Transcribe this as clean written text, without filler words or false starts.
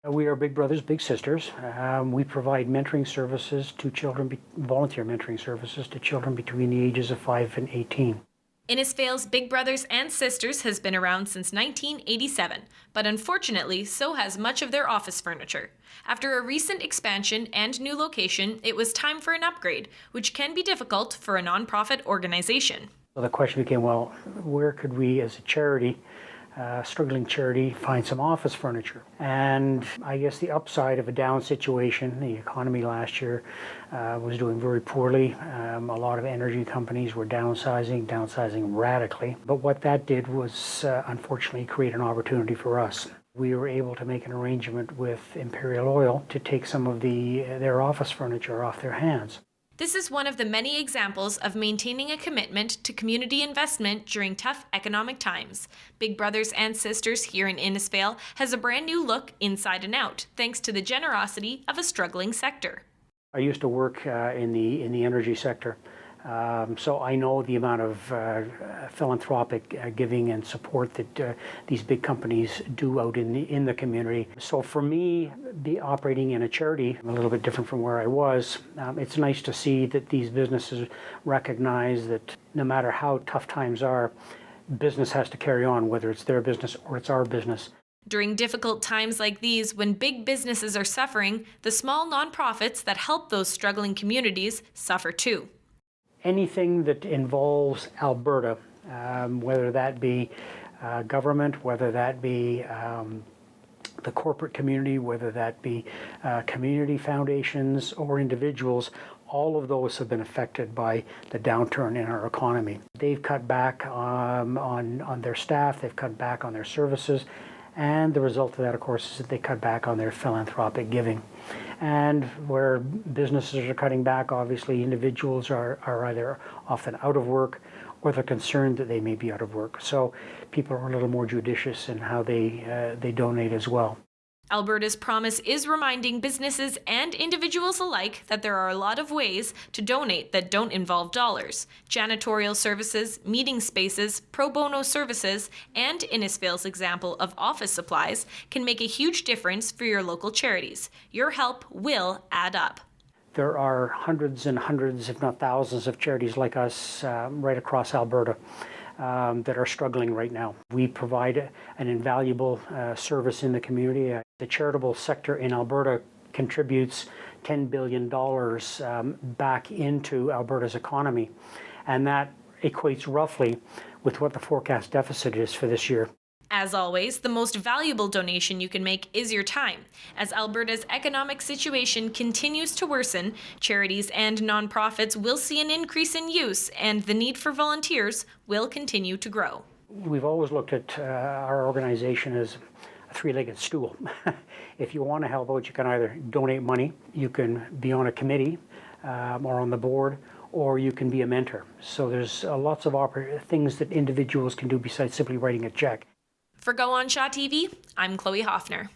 We are big brothers, big sisters. We provide mentoring services to children, volunteer mentoring services to children between the ages of 5 and 18. Innisfail's Big Brothers and Sisters has been around since 1987, but unfortunately, so has much of their office furniture. After a recent expansion and new location, it was time for an upgrade, which can be difficult for a nonprofit organization. So the question became, well, where could we as a charity, struggling charity, find some office furniture? And I guess the upside of a down situation, the economy last year was doing very poorly. A lot of energy companies were downsizing radically. But what that did was unfortunately create an opportunity for us. We were able to make an arrangement with Imperial Oil to take some of their office furniture off their hands. This is one of the many examples of maintaining a commitment to community investment during tough economic times. Big Brothers and Sisters here in Innisfail has a brand new look inside and out, thanks to the generosity of a struggling sector. I used to work in the energy sector, so I know the amount of philanthropic giving and support that these big companies do out in the community. So for me, operating in a charity, a little bit different from where I was, it's nice to see that these businesses recognize that no matter how tough times are, business has to carry on, whether it's their business or it's our business. During difficult times like these, when big businesses are suffering, the small nonprofits that help those struggling communities suffer too. Anything that involves Alberta, whether that be government, whether that be the corporate community, whether that be community foundations or individuals, all of those have been affected by the downturn in our economy. They've cut back on their staff, they've cut back on their services, and the result of that, of course, is that they cut back on their philanthropic giving. And where businesses are cutting back, obviously individuals are either often out of work or they're concerned that they may be out of work. So people are a little more judicious in how they donate as well. Alberta's promise is reminding businesses and individuals alike that there are a lot of ways to donate that don't involve dollars. Janitorial services, meeting spaces, pro bono services, and Innisfail's example of office supplies can make a huge difference for your local charities. Your help will add up. There are hundreds and hundreds, if not thousands, of charities like us right across Alberta that are struggling right now. We provide an invaluable service in the community. The charitable sector in Alberta contributes $10 billion back into Alberta's economy, and that equates roughly with what the forecast deficit is for this year. As always, the most valuable donation you can make is your time. As Alberta's economic situation continues to worsen, charities and nonprofits will see an increase in use, and the need for volunteers will continue to grow. We've always looked at our organization as a three-legged stool. If you want to help out, you can either donate money, you can be on a committee or on the board, or you can be a mentor. So there's lots of things that individuals can do besides simply writing a check. For Go On Shaw TV, I'm Chloe Hoffner.